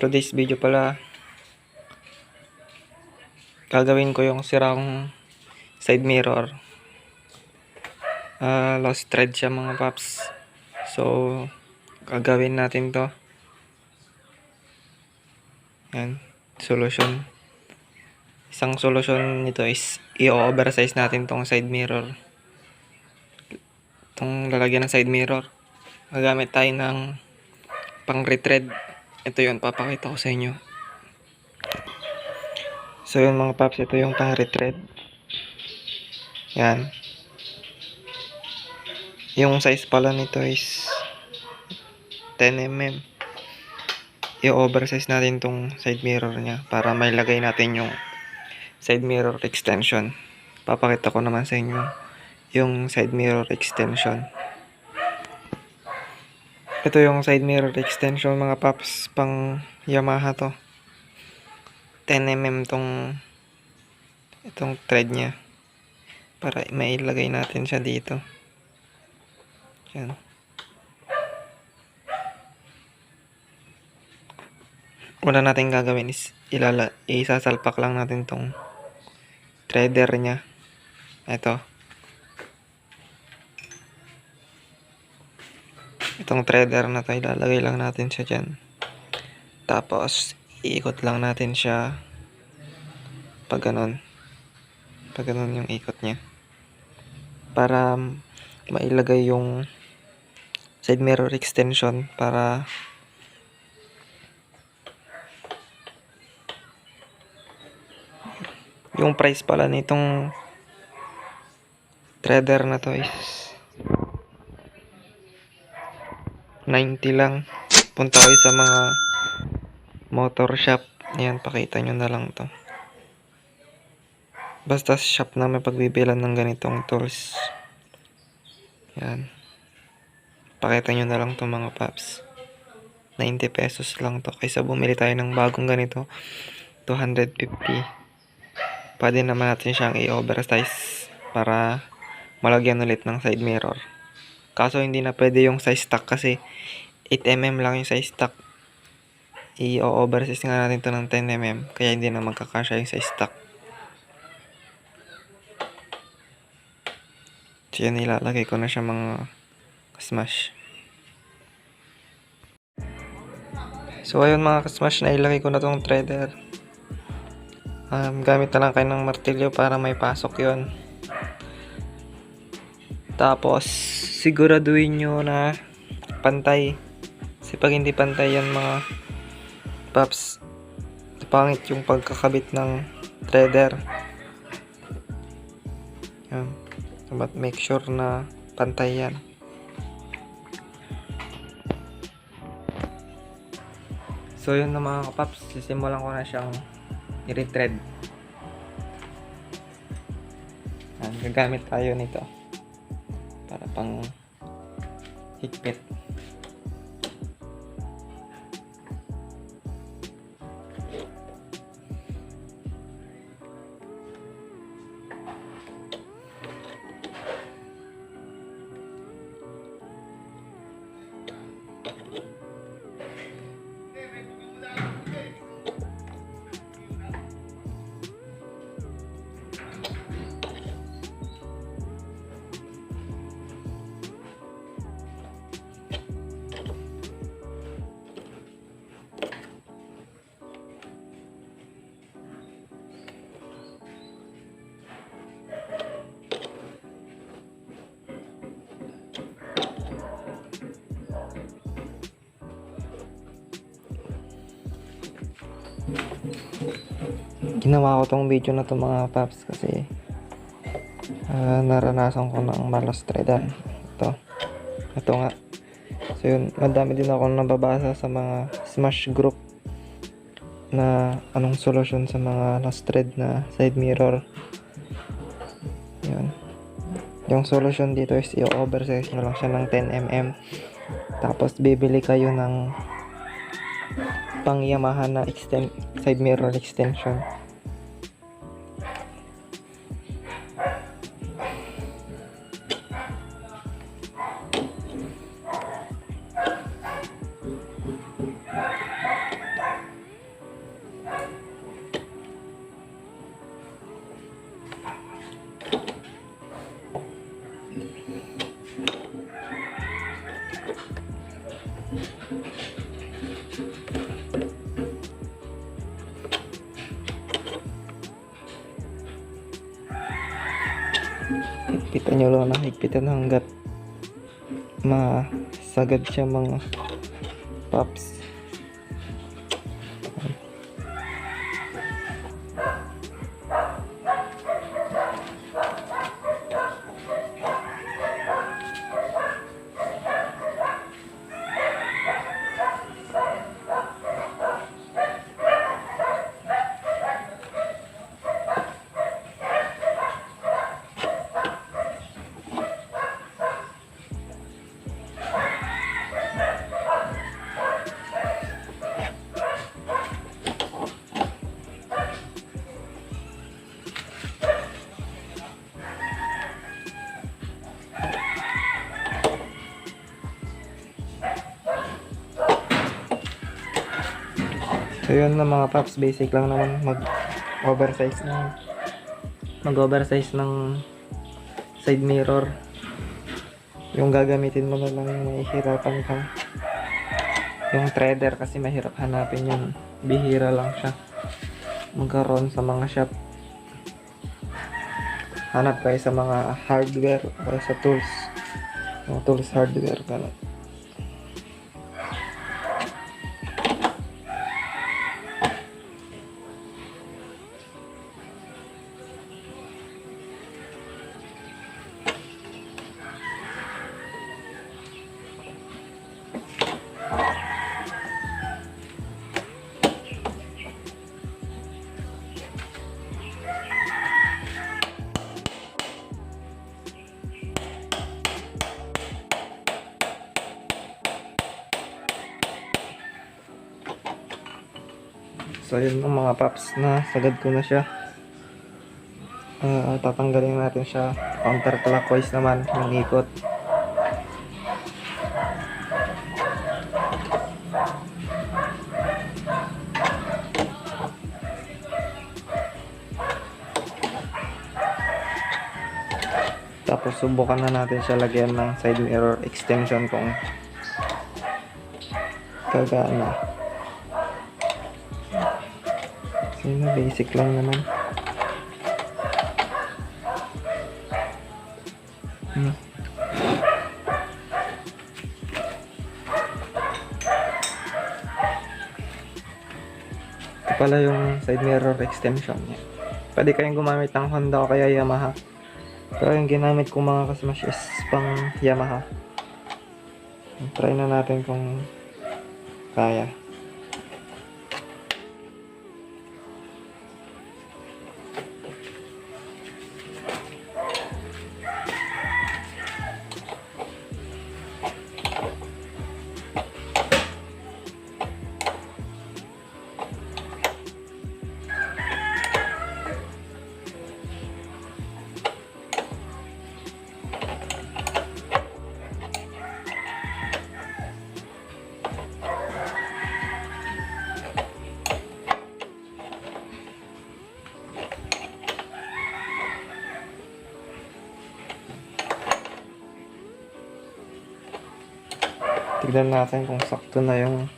Today's video pala, gagawin ko yung sirang side mirror. Lost thread siya mga paps. So, gagawin natin to. Yan, solution. Isang solution nito is i-oversize natin tong side mirror. Itong lalagyan ng side mirror. Gagamit tayo ng pang retread. Ito yun, papakita ko sa inyo. So yun mga paps, ito yung pang retread. Yan. Yung size pala nito is 10mm. I-oversize natin tong side mirror niya para may lagay natin yung side mirror extension. Papakita ko naman sa inyo yung side mirror extension. Ito yung side mirror extension mga paps, pang Yamaha to. 10mm itong thread niya para mailagay natin siya dito. Yan. Una natin gagawin is isasalpak lang natin tong threader niya. Ito. Itong threader na to, ilalagay lang natin siya dyan. Tapos, iikot lang natin siya pag ganun. Pag ganun yung ikot niya. Para mailagay yung side mirror extension para yung price pala nitong threader na to is 90 lang. Punta kayo sa mga motor shop. Ayan, pakita nyo na lang to. Basta shop na may pagbibilan ng ganitong tools. Ayan. Pakita nyo na lang to mga paps. 90 pesos lang to. Kaysa bumili tayo ng bagong ganito, 250. Pwede naman natin siyang i-oversize para malagyan ulit ng side mirror. Kaso hindi na pwede yung size stock kasi 8mm lang yung size stock. I-oversize nga natin to ng 10mm kaya hindi na magkakasya yung size stock. So yan, ilalagay ko na siya mga smash. So ayun mga kasmash, na ilagay ko na tong threader. Gamit na lang kayo ng martilyo para may pasok yon. Tapos siguraduhin nyo na pantay. Kasi pag hindi pantay yan mga paps, pangit yung pagkakabit ng threader. Yan. But make sure na pantay yan. So yun na mga kapaps, sisimulan ko na siyang i-retread. Gagamit tayo nito para pang higpit. Ginawa ko tong video na to mga paps kasi naranasan ko ng malos threadan. Ito nga. So yun, madami din ako nababasa sa mga smash group na anong solusyon sa mga lost thread na side mirror. Yun. Yung solution dito is i-oversize nyo lang siya ng 10mm. Tapos bibili kayo ng pang Yamaha na side mirror extension. Higpitan nyo lang na higpitan hanggat masagad siya mga paps. So yun na mga paps, basic lang naman mag-oversize ng side mirror. Yung gagamitin mo na lang yung mahihirapan ka. Yung threader kasi mahirap hanapin yun. Bihira lang siya magkaroon sa mga shop. Hanap kayo sa mga hardware o sa tools. Mga tools hardware ganun. So yun ang mga paps, na sagad ko na siya. Tatanggalin natin siya counterclockwise naman ng ikot. Tapos subukan na natin siya lagyan ng side mirror extension kung kagana. So yun, basic lang naman. Ito pala yung side mirror extension niya. Pwede kayong gumamit ng Honda o kaya Yamaha. Pero yung ginamit ko mga kasmash is pang Yamaha. Try na natin kung kaya. Tignan natin kung sakto na yung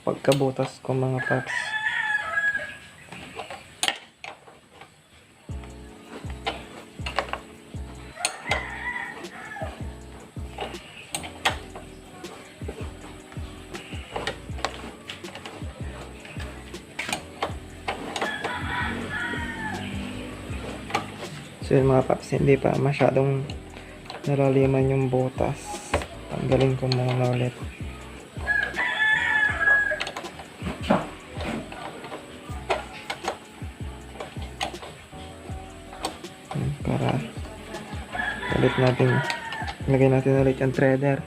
pagkabutas ko mga paps. So yun mga paps, hindi pa masyadong nalaliman yung butas. Tanggalin ko muna ulit. Para ulit natin, lagay natin ulit yung threader.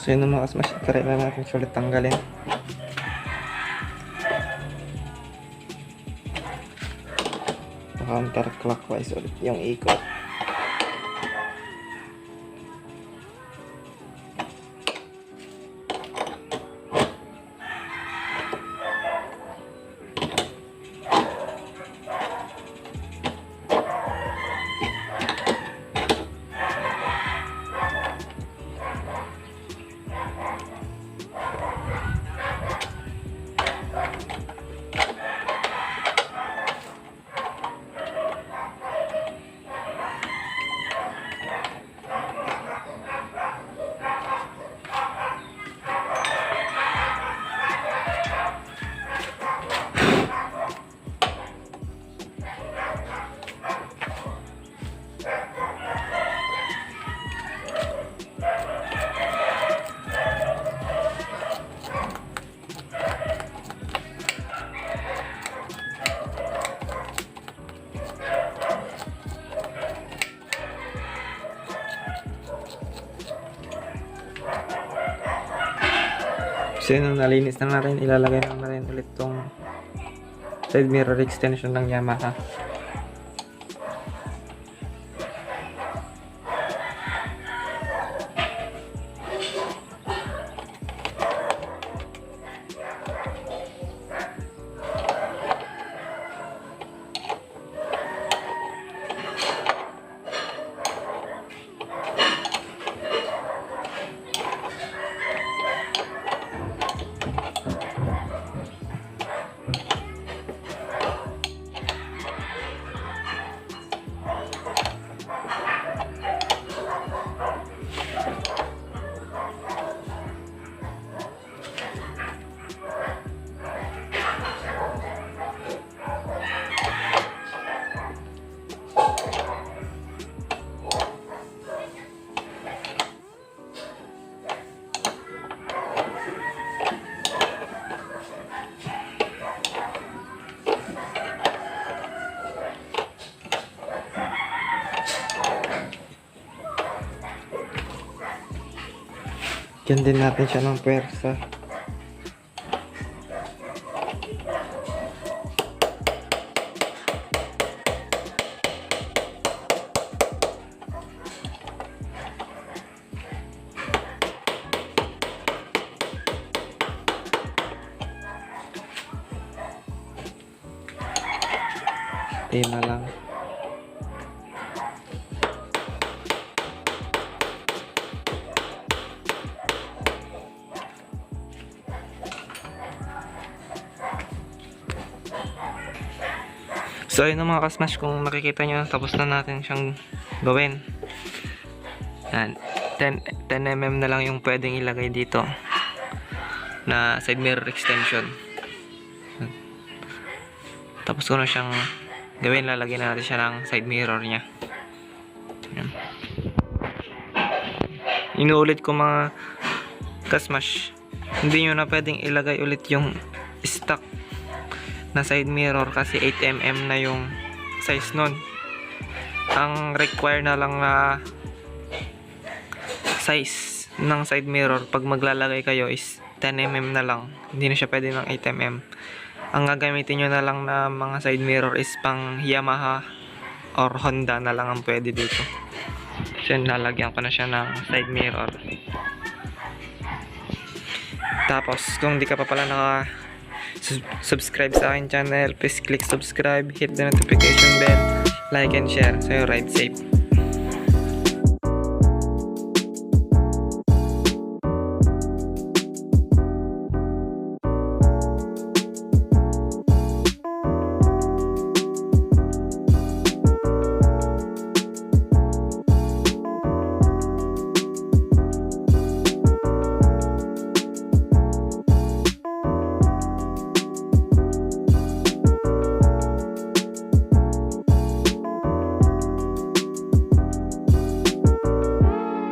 So yun mga kasmash, try na natin siya ulit tanggalin. Counterclockwise ulit yung ikot. So yun, nalinis na natin, ilalagay na natin ulit tong side mirror extension ng Yamaha. Yan din natin siya ng pwersa. Na lang. So ayun mga kasmash, kung nakikita nyo, tapos na natin siyang gawin. Yan, 10mm na lang yung pwedeng ilagay dito na side mirror extension. Tapos ko na siyang gawin, lalagyan natin siya ng side mirror nya. Yan. Inuulit ko mga kasmash, hindi nyo na pwedeng ilagay ulit yung stock na side mirror kasi 8mm na yung size nun. Ang require na lang na size ng side mirror pag maglalagay kayo is 10mm na lang, hindi na siya pwede ng 8mm. Ang gagamitin nyo na lang na mga side mirror is pang Yamaha or Honda na lang ang pwede dito. So yun, lalagyan ko na siya ng side mirror. Tapos kung di ka pa pala subscribe sa akin channel, please click subscribe, hit the notification bell, like and share. So ride safe.